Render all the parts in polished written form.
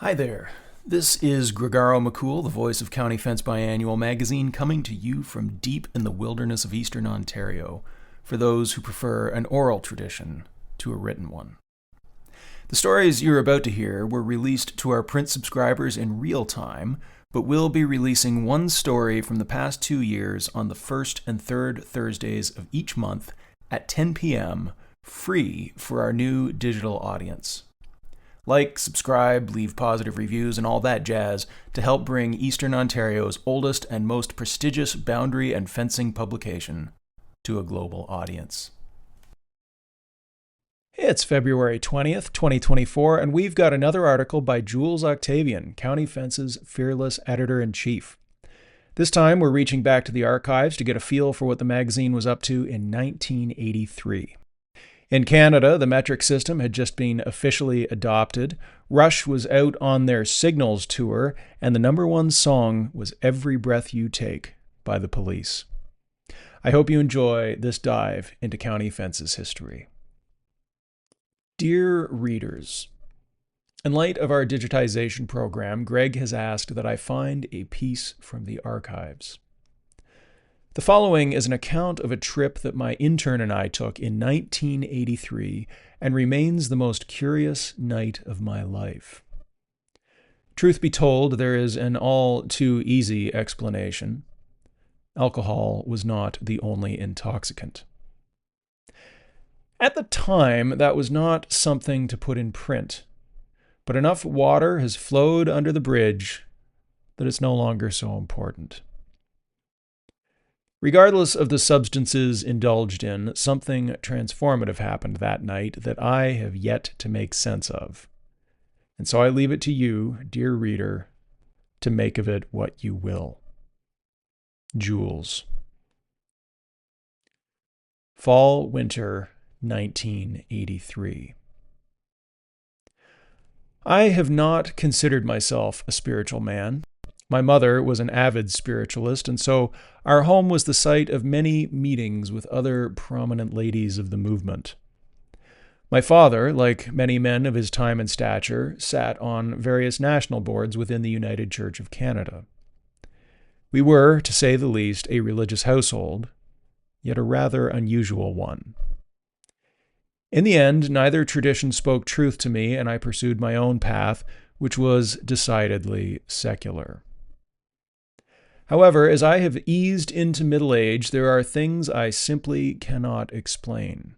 Hi there. This is Gregaro McCool, the voice of County Fence Biannual magazine, coming to you from deep in the wilderness of eastern Ontario, for those who prefer an oral tradition to a written one. The stories you're about to hear were released to our print subscribers in real time, but we'll be releasing one story from the past 2 years on the first and third Thursdays of each month at 10 p.m., free for our new digital audience. Like, subscribe, leave positive reviews, and all that jazz to help bring Eastern Ontario's oldest and most prestigious boundary and fencing publication to a global audience. It's February 20th, 2024, and we've got another article by Jules Octavian, County Fence's fearless editor-in-chief. This time, we're reaching back to the archives to get a feel for what the magazine was up to in 1983. In Canada, the metric system had just been officially adopted. Rush was out on their Signals tour, and the number one song was Every Breath You Take by the Police. I hope you enjoy this dive into County Fence's history. Dear readers, in light of our digitization program, Greg has asked that I find a piece from the archives. The following is an account of a trip that my intern and I took in 1983 and remains the most curious night of my life. Truth be told, there is an all too easy explanation. Alcohol was not the only intoxicant. At the time, that was not something to put in print, but enough water has flowed under the bridge that it's no longer so important. Regardless of the substances indulged in, something transformative happened that night that I have yet to make sense of. And so I leave it to you, dear reader, to make of it what you will. Jules. Fall-winter 1983. I have not considered myself a spiritual man. My mother was an avid spiritualist, and so our home was the site of many meetings with other prominent ladies of the movement. My father, like many men of his time and stature, sat on various national boards within the United Church of Canada. We were, to say the least, a religious household, yet a rather unusual one. In the end, neither tradition spoke truth to me, and I pursued my own path, which was decidedly secular. However, as I have eased into middle age, there are things I simply cannot explain.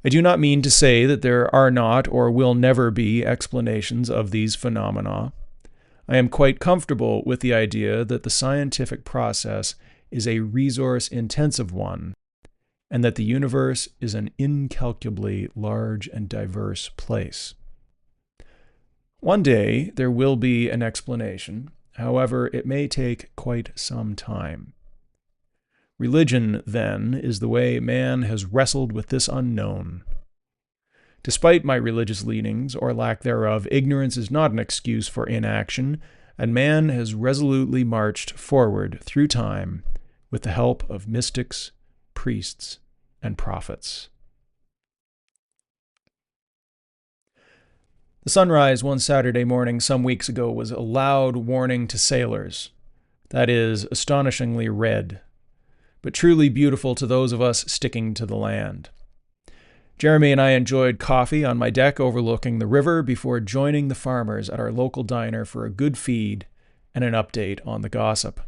I do not mean to say that there are not or will never be explanations of these phenomena. I am quite comfortable with the idea that the scientific process is a resource-intensive one, and that the universe is an incalculably large and diverse place. One day there will be an explanation. However, it may take quite some time. Religion, then, is the way man has wrestled with this unknown. Despite my religious leanings, or lack thereof, ignorance is not an excuse for inaction, and man has resolutely marched forward through time with the help of mystics, priests, and prophets. The sunrise one Saturday morning some weeks ago was a loud warning to sailors. That is, astonishingly red, but truly beautiful to those of us sticking to the land. Jeremy and I enjoyed coffee on my deck overlooking the river before joining the farmers at our local diner for a good feed and an update on the gossip.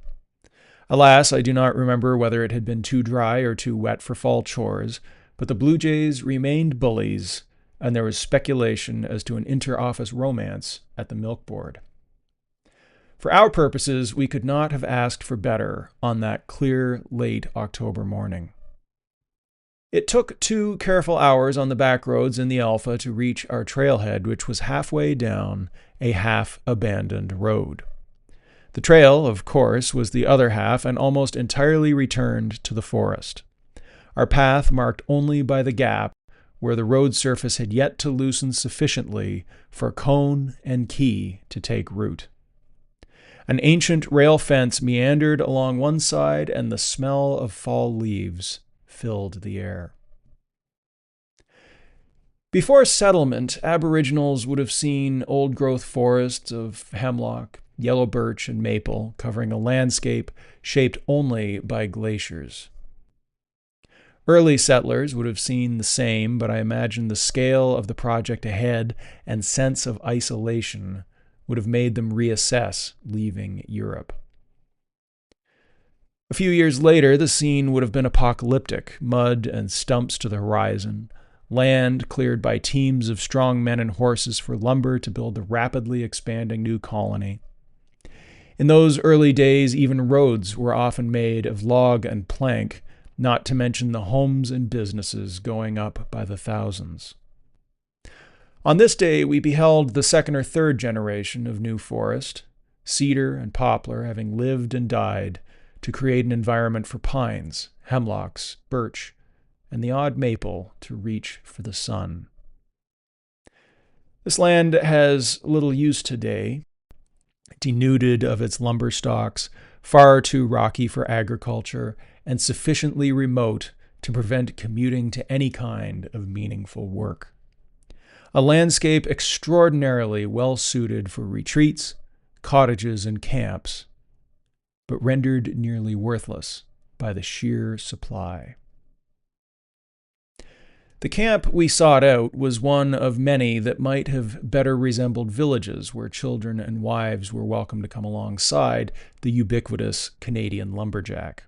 Alas, I do not remember whether it had been too dry or too wet for fall chores, but the Blue Jays remained bullies, and there was speculation as to an inter-office romance at the milk board. For our purposes, we could not have asked for better on that clear, late October morning. It took 2 careful hours on the back roads in the Alpha to reach our trailhead, which was halfway down a half-abandoned road. The trail, of course, was the other half and almost entirely returned to the forest. Our path marked only by the gap where the road surface had yet to loosen sufficiently for cone and key to take root. An ancient rail fence meandered along one side, and the smell of fall leaves filled the air. Before settlement, Aboriginals would have seen old-growth forests of hemlock, yellow birch, and maple covering a landscape shaped only by glaciers. Early settlers would have seen the same, but I imagine the scale of the project ahead and sense of isolation would have made them reassess leaving Europe. A few years later, the scene would have been apocalyptic, mud and stumps to the horizon, land cleared by teams of strong men and horses for lumber to build the rapidly expanding new colony. In those early days, even roads were often made of log and plank, not to mention the homes and businesses going up by the thousands. On this day, we beheld the second or third generation of new forest, cedar and poplar having lived and died to create an environment for pines, hemlocks, birch, and the odd maple to reach for the sun. This land has little use today, denuded of its lumber stocks, far too rocky for agriculture, and sufficiently remote to prevent commuting to any kind of meaningful work. A landscape extraordinarily well suited for retreats, cottages, and camps, but rendered nearly worthless by the sheer supply. The camp we sought out was one of many that might have better resembled villages where children and wives were welcome to come alongside the ubiquitous Canadian lumberjack.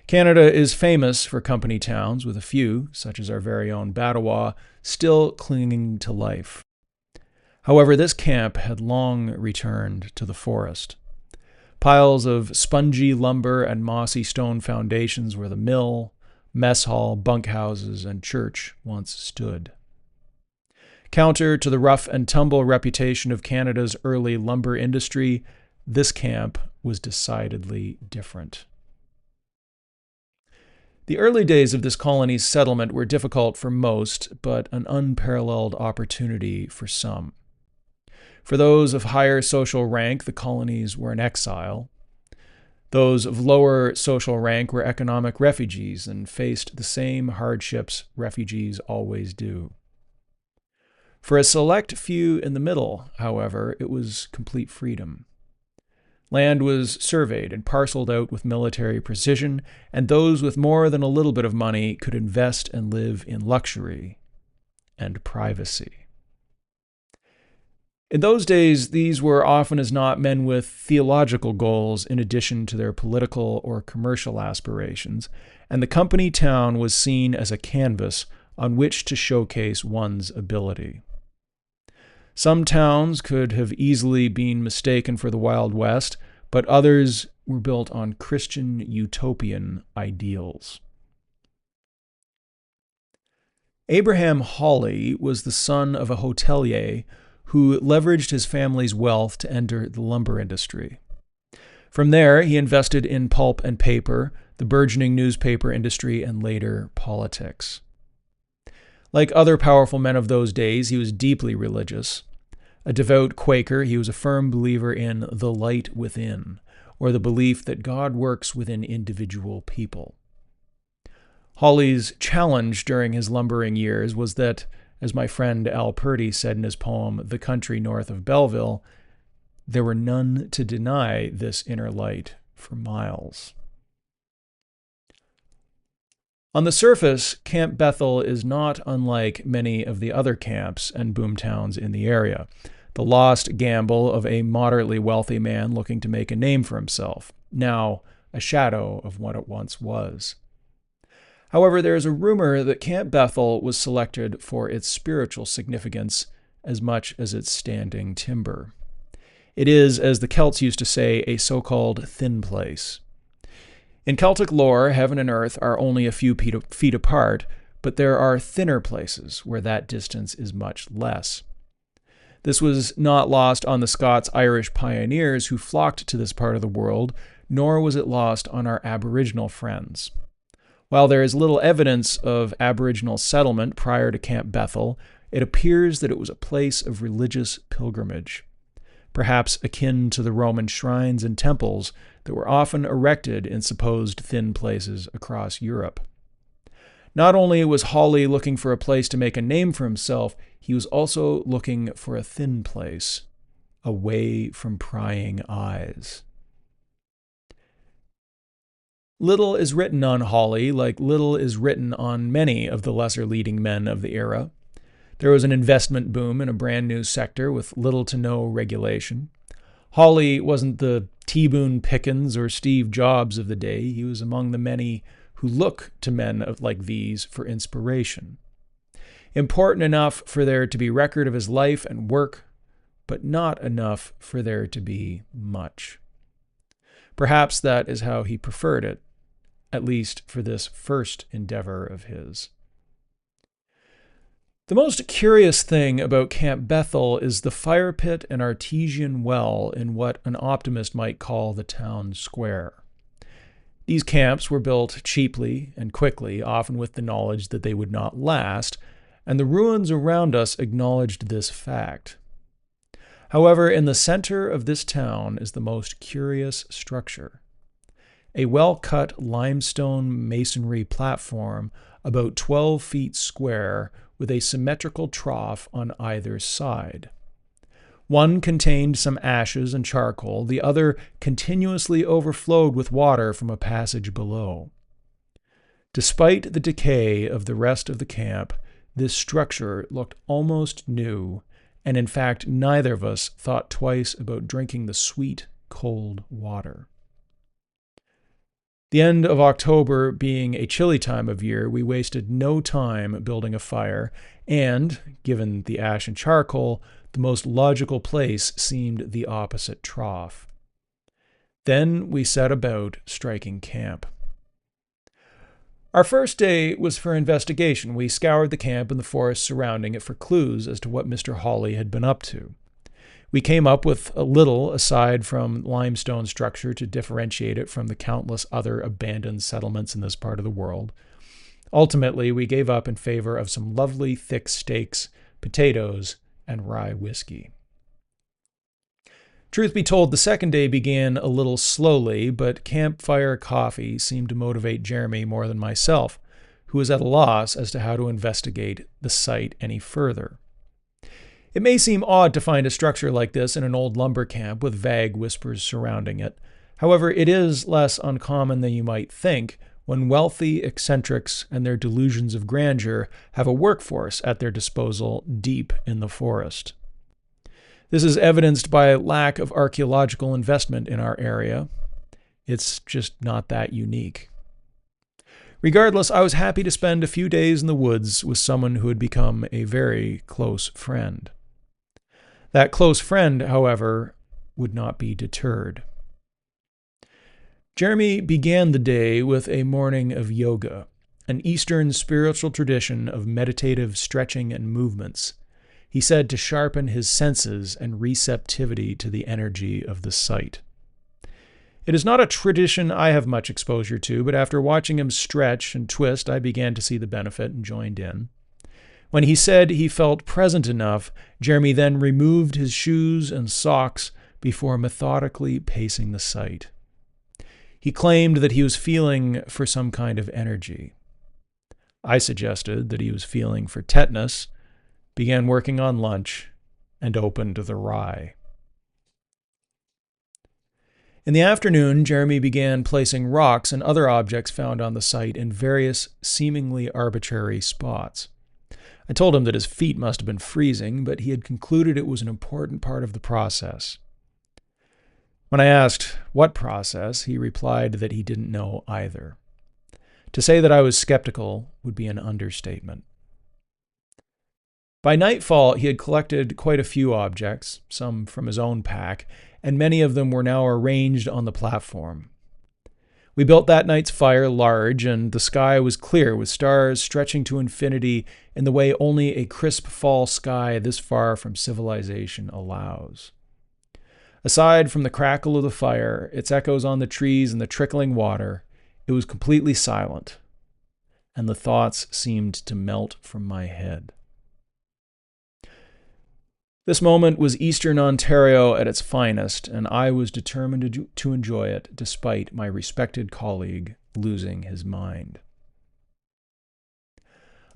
Canada is famous for company towns, with a few, such as our very own Ottawa, still clinging to life. However, this camp had long returned to the forest. Piles of spongy lumber and mossy stone foundations where the mill, mess hall, bunkhouses, and church once stood. Counter to the rough and tumble reputation of Canada's early lumber industry, this camp was decidedly different. The early days of this colony's settlement were difficult for most, but an unparalleled opportunity for some. For those of higher social rank, the colonies were in exile. Those of lower social rank were economic refugees and faced the same hardships refugees always do. For a select few in the middle, however, it was complete freedom. Land was surveyed and parceled out with military precision, and those with more than a little bit of money could invest and live in luxury and privacy. In those days, these were often as not men with theological goals in addition to their political or commercial aspirations, and the company town was seen as a canvas on which to showcase one's ability. Some towns could have easily been mistaken for the Wild West, but others were built on Christian utopian ideals. Abraham Hawley was the son of a hotelier who leveraged his family's wealth to enter the lumber industry. From there, he invested in pulp and paper, the burgeoning newspaper industry, and later politics. Like other powerful men of those days, he was deeply religious. A devout Quaker, he was a firm believer in the light within, or the belief that God works within individual people. Hawley's challenge during his lumbering years was that, as my friend Al Purdy said in his poem, The Country North of Belleville, there were none to deny this inner light for miles. On the surface, Camp Bethel is not unlike many of the other camps and boomtowns in the area, the lost gamble of a moderately wealthy man looking to make a name for himself, now a shadow of what it once was. However, there is a rumor that Camp Bethel was selected for its spiritual significance as much as its standing timber. It is, as the Celts used to say, a so-called thin place. In Celtic lore, heaven and earth are only a few feet apart, but there are thinner places where that distance is much less. This was not lost on the Scots-Irish pioneers who flocked to this part of the world, nor was it lost on our Aboriginal friends. While there is little evidence of Aboriginal settlement prior to Camp Bethel, it appears that it was a place of religious pilgrimage, perhaps akin to the Roman shrines and temples that were often erected in supposed thin places across Europe. Not only was Hawley looking for a place to make a name for himself, he was also looking for a thin place, away from prying eyes. Little is written on Hawley, like little is written on many of the lesser leading men of the era. There was an investment boom in a brand new sector with little to no regulation. Hawley wasn't the T. Boone Pickens or Steve Jobs of the day. He was among the many who look to men like these for inspiration. Important enough for there to be record of his life and work, but not enough for there to be much. Perhaps that is how he preferred it, at least for this first endeavor of his. The most curious thing about Camp Bethel is the fire pit and artesian well in what an optimist might call the town square. These camps were built cheaply and quickly, often with the knowledge that they would not last, and the ruins around us acknowledged this fact. However, in the center of this town is the most curious structure. A well-cut limestone masonry platform about 12 feet square with a symmetrical trough on either side. One contained some ashes and charcoal, the other continuously overflowed with water from a passage below. Despite the decay of the rest of the camp, this structure looked almost new, and in fact neither of us thought twice about drinking the sweet, cold water. The end of October being a chilly time of year, we wasted no time building a fire, and, given the ash and charcoal, the most logical place seemed the opposite trough. Then we set about striking camp. Our first day was for investigation. We scoured the camp and the forest surrounding it for clues as to what Mr. Hawley had been up to. We came up with a little aside from limestone structure to differentiate it from the countless other abandoned settlements in this part of the world. Ultimately, we gave up in favor of some lovely thick steaks, potatoes, and rye whiskey. Truth be told, the second day began a little slowly, but campfire coffee seemed to motivate Jeremy more than myself, who was at a loss as to how to investigate the site any further. It may seem odd to find a structure like this in an old lumber camp with vague whispers surrounding it. However, it is less uncommon than you might think when wealthy eccentrics and their delusions of grandeur have a workforce at their disposal deep in the forest. This is evidenced by a lack of archaeological investment in our area. It's just not that unique. Regardless, I was happy to spend a few days in the woods with someone who had become a very close friend. That close friend, however, would not be deterred. Jeremy began the day with a morning of yoga, an Eastern spiritual tradition of meditative stretching and movements. He said to sharpen his senses and receptivity to the energy of the site. It is not a tradition I have much exposure to, but after watching him stretch and twist, I began to see the benefit and joined in. When he said he felt present enough, Jeremy then removed his shoes and socks before methodically pacing the site. He claimed that he was feeling for some kind of energy. I suggested that he was feeling for tetanus, began working on lunch, and opened the rye. In the afternoon, Jeremy began placing rocks and other objects found on the site in various seemingly arbitrary spots. I told him that his feet must have been freezing, but he had concluded it was an important part of the process. When I asked what process, he replied that he didn't know either. To say that I was skeptical would be an understatement. By nightfall, he had collected quite a few objects, some from his own pack, and many of them were now arranged on the platform. We built that night's fire large, and the sky was clear with stars stretching to infinity in the way only a crisp fall sky this far from civilization allows. Aside from the crackle of the fire, its echoes on the trees and the trickling water, it was completely silent, and the thoughts seemed to melt from my head. This moment was Eastern Ontario at its finest, and I was determined to enjoy it despite my respected colleague losing his mind.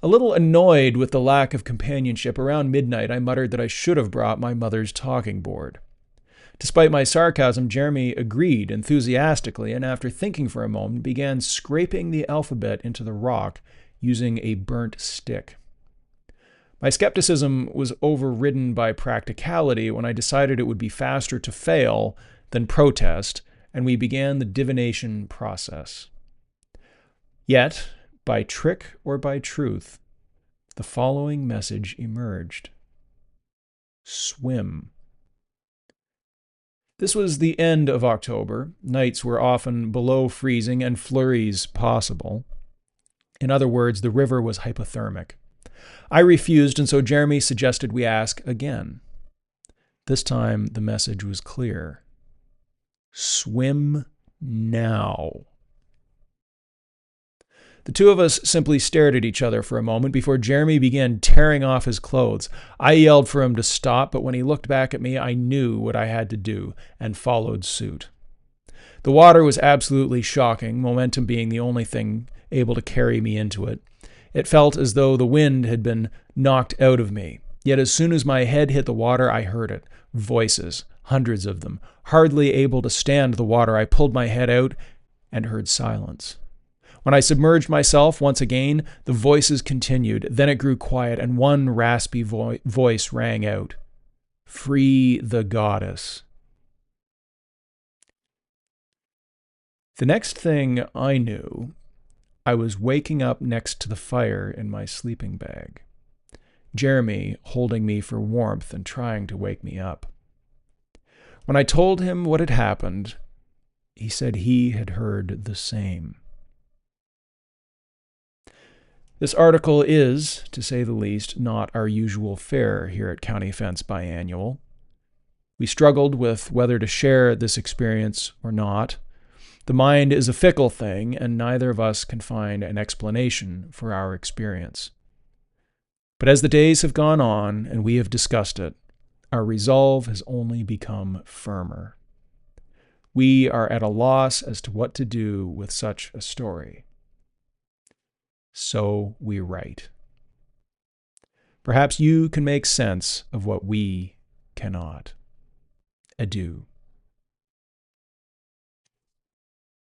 A little annoyed with the lack of companionship, around midnight I muttered that I should have brought my mother's talking board. Despite my sarcasm, Jeremy agreed enthusiastically, and after thinking for a moment, began scraping the alphabet into the rock using a burnt stick. My skepticism was overridden by practicality when I decided it would be faster to fail than protest, and we began the divination process. Yet, by trick or by truth, the following message emerged. Swim. This was the end of October. Nights were often below freezing and flurries possible. In other words, the river was hypothermic. I refused, and so Jeremy suggested we ask again. This time, the message was clear. Swim now. The two of us simply stared at each other for a moment before Jeremy began tearing off his clothes. I yelled for him to stop, but when he looked back at me, I knew what I had to do and followed suit. The water was absolutely shocking, momentum being the only thing able to carry me into it. It felt as though the wind had been knocked out of me. Yet as soon as my head hit the water, I heard it. Voices, hundreds of them. Hardly able to stand the water, I pulled my head out and heard silence. When I submerged myself once again, the voices continued. Then it grew quiet, and one raspy voice rang out. Free the goddess. The next thing I knew, I was waking up next to the fire in my sleeping bag. Jeremy holding me for warmth and trying to wake me up. When I told him what had happened, he said he had heard the same. This article is, to say the least, not our usual fare here at County Fence Biannual. We struggled with whether to share this experience or not. The mind is a fickle thing, and neither of us can find an explanation for our experience. But as the days have gone on and we have discussed it, our resolve has only become firmer. We are at a loss as to what to do with such a story. So we write. Perhaps you can make sense of what we cannot. Adieu.